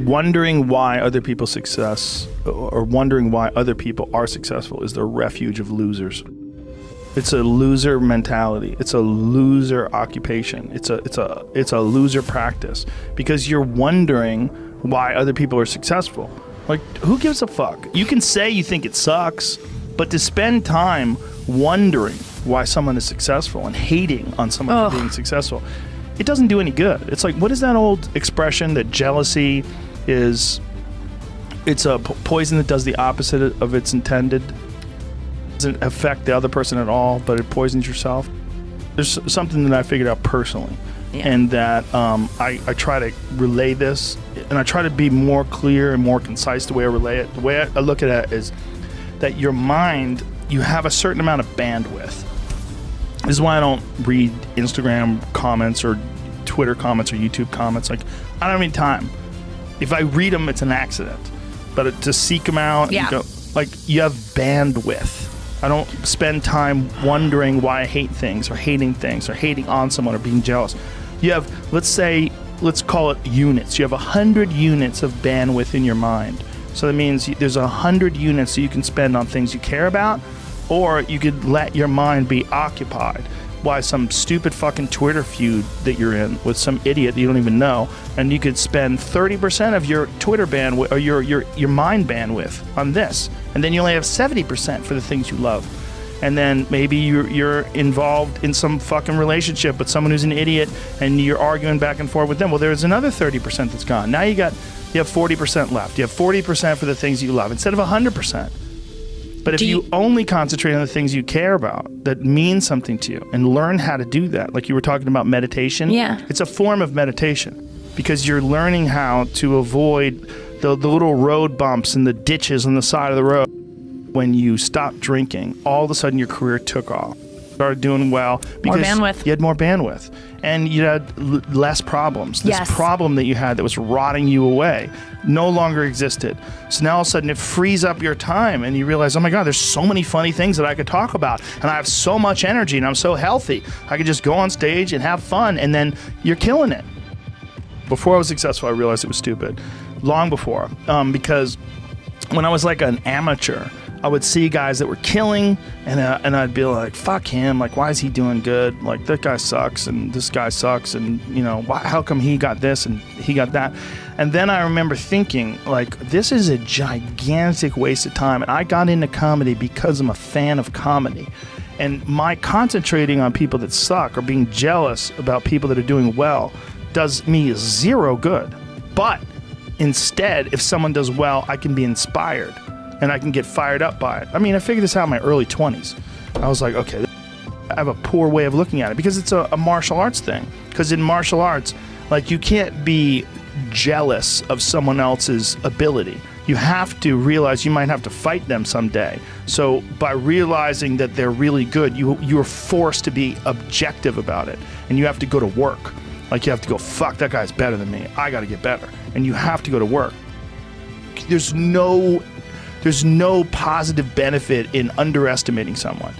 wondering why other people's success or wondering why other people are successful is the refuge of losers. It's a loser mentality. It's a loser occupation. It's a loser practice because you're wondering why other people are successful. Like, who gives a fuck? You can say you think it sucks, but to spend time wondering why someone is successful and hating on someone for being successful, it doesn't do any good. It's like, what is that old expression that jealousy is, it's a poison that does the opposite of its intended? Doesn't affect the other person at all, but it poisons yourself. There's something that I figured out personally, and that I try to relay this, and I try to be more clear and more concise the way I relay it. The way I look at it is that your mind, you have a certain amount of bandwidth. This is why I don't read Instagram comments or Twitter comments or YouTube comments. Like, I don't have any time. If I read them, it's an accident. But to seek them out, and go, like, you have bandwidth. I don't spend time wondering why I hate things or hating on someone or being jealous. You have, let's call it units. You have 100 units of bandwidth in your mind. So that means there's 100 units that you can spend on things you care about, or you could let your mind be occupied by some stupid fucking Twitter feud that you're in with some idiot that you don't even know, and you could spend 30% of your Twitter bandwidth or your mind bandwidth on this, and then you only have 70% for the things you love. And then maybe you're involved in some fucking relationship with someone who's an idiot, and you're arguing back and forth with them. Well, there's another 30% that's gone. Now you have 40% left. You have 40% for the things you love instead of 100%. But if you only concentrate on the things you care about that mean something to you and learn how to do that, like you were talking about meditation, it's a form of meditation because you're learning how to avoid the little road bumps and the ditches on the side of the road. When you stopped drinking, all of a sudden your career took off. Started doing well because you had more bandwidth and you had less problems. This problem that you had that was rotting you away no longer existed. So now all of a sudden it frees up your time and you realize, oh my God, there's so many funny things that I could talk about and I have so much energy and I'm so healthy. I could just go on stage and have fun, and then you're killing it. Before I was successful, I realized it was stupid. Long before, because when I was like an amateur, I would see guys that were killing, and I'd be like, fuck him, like, why is he doing good? Like, that guy sucks, and this guy sucks, and, you know, how come he got this and he got that? And then I remember thinking, like, this is a gigantic waste of time, and I got into comedy because I'm a fan of comedy. And my concentrating on people that suck or being jealous about people that are doing well does me zero good. But instead, if someone does well, I can be inspired. And I can get fired up by it. I mean, I figured this out in my early 20s. I was like, okay, I have a poor way of looking at it because it's a martial arts thing. Because in martial arts, like, you can't be jealous of someone else's ability. You have to realize you might have to fight them someday. So by realizing that they're really good, you're forced to be objective about it. And you have to go to work. Like, you have to go, fuck, that guy's better than me. I got to get better. And you have to go to work. There's no positive benefit in underestimating someone.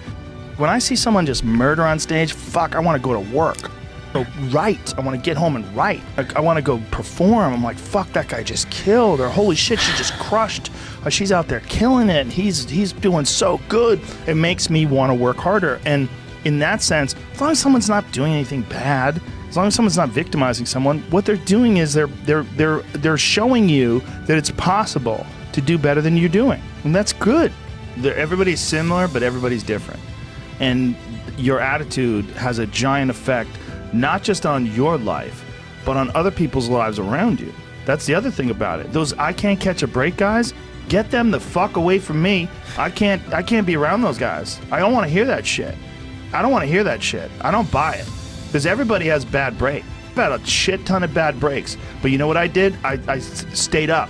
When I see someone just murder on stage, fuck, I want to go to work. Go write. I want to get home and write. I want to go perform. I'm like, fuck, that guy just killed. Or holy shit, she just crushed. Or she's out there killing it. He's doing so good. It makes me want to work harder. And in that sense, as long as someone's not doing anything bad, as long as someone's not victimizing someone, what they're doing is they're showing you that it's possible to do better than you're doing. And that's good. Everybody's similar, but everybody's different. And your attitude has a giant effect, not just on your life, but on other people's lives around you. That's the other thing about it. Those I can't catch a break guys, get them the fuck away from me. I can't be around those guys. I don't want to hear that shit. I don't want to hear that shit. I don't buy it. Because everybody has bad breaks. I've had a shit ton of bad breaks. But you know what I did? I stayed up.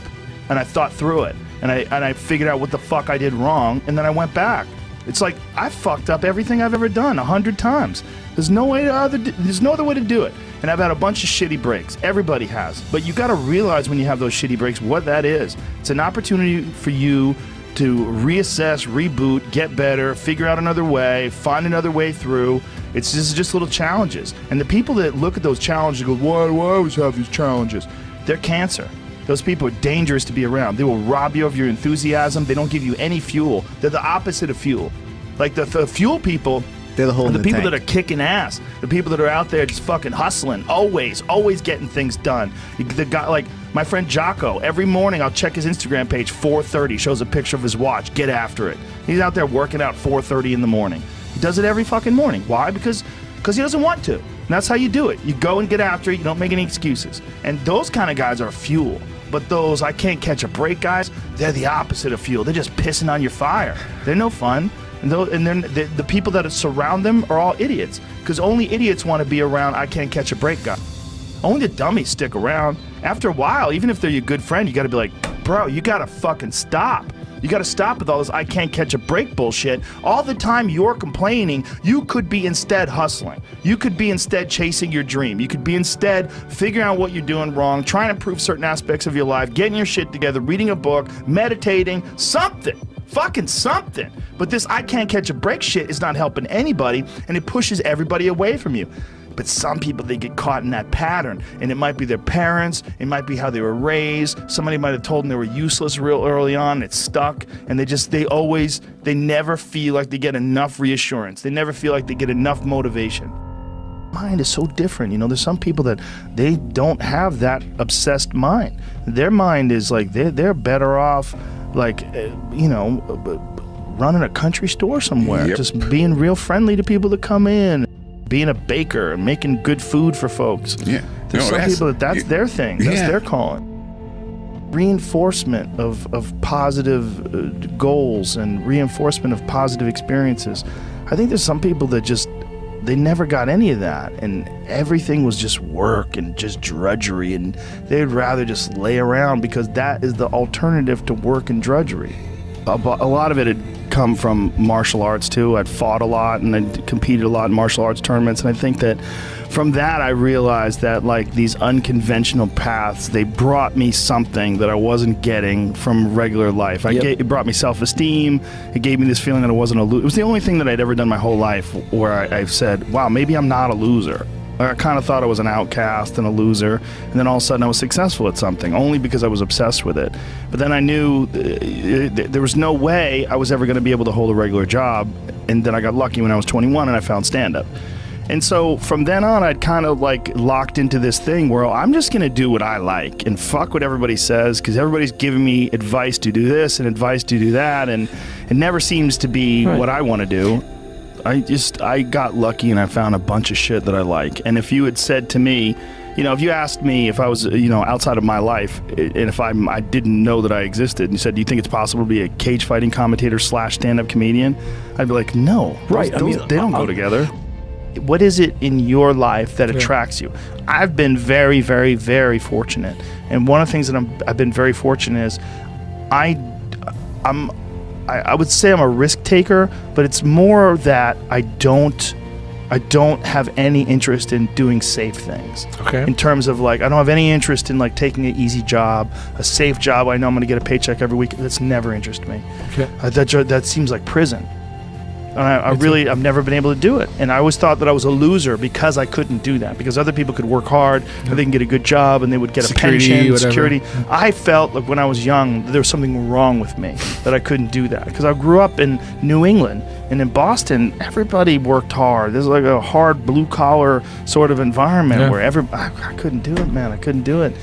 And I thought through it, and I figured out what the fuck I did wrong, and then I went back. It's like I fucked up everything I've ever done 100 times. There's no other way to do it. And I've had a bunch of shitty breaks. Everybody has. But you got to realize when you have those shitty breaks what that is. It's an opportunity for you to reassess, reboot, get better, figure out another way, find another way through. It's just little challenges. And the people that look at those challenges and go, why do I always have these challenges? They're cancer. Those people are dangerous to be around. They will rob you of your enthusiasm. They don't give you any fuel. They're the opposite of fuel. Like the fuel people, they're the whole the people that are kicking ass, the people that are out there just fucking hustling, always getting things done. The guy, like my friend Jocko, every morning I'll check his Instagram page, 4:30, shows a picture of his watch, get after it. He's out there working out 4:30 in the morning. He does it every fucking morning. Why? Because he doesn't want to. And that's how you do it. You go and get after it. You don't make any excuses. And those kind of guys are fuel. But those I can't catch a break guys, they're the opposite of fuel. They're just pissing on your fire. They're no fun. And then the people that surround them are all idiots. Because only idiots want to be around I can't catch a break guy. Only the dummies stick around. After a while, even if they're your good friend, you got to be like, bro, you got to fucking stop. You got to stop with all this I can't catch a break bullshit. All the time you're complaining, you could be instead hustling. You could be instead chasing your dream. You could be instead figuring out what you're doing wrong, trying to improve certain aspects of your life, getting your shit together, reading a book, meditating, something. Fucking something. But this I can't catch a break shit is not helping anybody, and it pushes everybody away from you. But some people, they get caught in that pattern, and it might be their parents, it might be how they were raised, somebody might have told them they were useless real early on, it's stuck, and they never feel like they get enough reassurance. They never feel like they get enough motivation. Mind is so different, you know. There's some people that they don't have that obsessed mind. Their mind is like they're better off, like running a country store somewhere, just being real friendly to people that come in, being a baker and making good food for folks. Yeah, there's some people that's their thing. That's their calling. Reinforcement of positive goals and reinforcement of positive experiences. I think there's some people that just they never got any of that, and everything was just work and just drudgery, and they'd rather just lay around because that is the alternative to work and drudgery. A lot of it had come from martial arts too. I'd fought a lot and I'd competed a lot in martial arts tournaments, and I think that from that I realized that like these unconventional paths, they brought me something that I wasn't getting from regular life. It brought me self-esteem. It gave me this feeling that I wasn't a loser. It was the only thing that I'd ever done my whole life where I've said, wow, maybe I'm not a loser. I kind of thought I was an outcast and a loser, and then all of a sudden I was successful at something, only because I was obsessed with it. But then I knew there was no way I was ever going to be able to hold a regular job, and then I got lucky when I was 21 and I found stand-up. And so from then on, I'd kind of like locked into this thing where I'm just going to do what I like and fuck what everybody says, because everybody's giving me advice to do this and advice to do that, and it never seems to be what I want to do. I got lucky and I found a bunch of shit that I like. And if you had said to me, if you asked me if I was, outside of my life, and if I didn't know that I existed, and you said, do you think it's possible to be a cage fighting commentator / stand-up comedian? I'd be like, no. Right. They don't go together. What is it in your life that attracts you? I've been very, very, very fortunate. And one of the things that I've been very fortunate is I would say I'm a risk taker, but it's more that I don't have any interest in doing safe things. Okay. In terms of like, I don't have any interest in like taking an easy job, a safe job. I know I'm going to get a paycheck every week. That's never interested me. Okay. That seems like prison. And I've never been able to do it. And I always thought that I was a loser because I couldn't do that. Because other people could work hard, and they can get a good job, and they would get Security, a pension, whatever. security. I felt like when I was young, there was something wrong with me, that I couldn't do that. Because I grew up in New England, and in Boston, everybody worked hard. There's like a hard blue-collar sort of environment where I couldn't do it, man. I couldn't do it.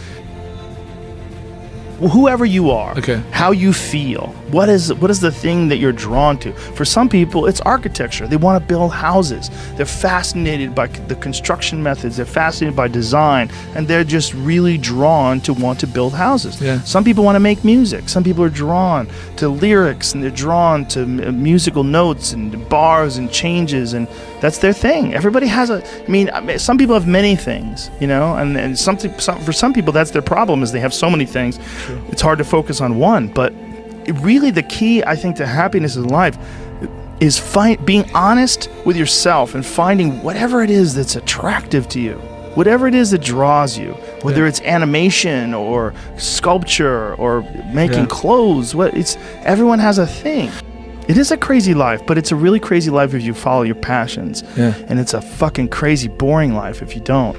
Whoever you are, how you feel, what is the thing that you're drawn to? For some people, it's architecture. They want to build houses. They're fascinated by the construction methods. They're fascinated by design, and they're just really drawn to want to build houses. Yeah. Some people want to make music. Some people are drawn to lyrics, and they're drawn to musical notes and bars and changes, and that's their thing. Everybody has some people have many things, and for some people that's their problem, is they have so many things. Sure. It's hard to focus on one. But really the key, I think, to happiness in life is being honest with yourself and finding whatever it is that's attractive to you, whatever it is that draws you, whether it's animation or sculpture or making clothes. Everyone has a thing. It is a crazy life, but it's a really crazy life if you follow your passions. Yeah. And it's a fucking crazy boring life if you don't.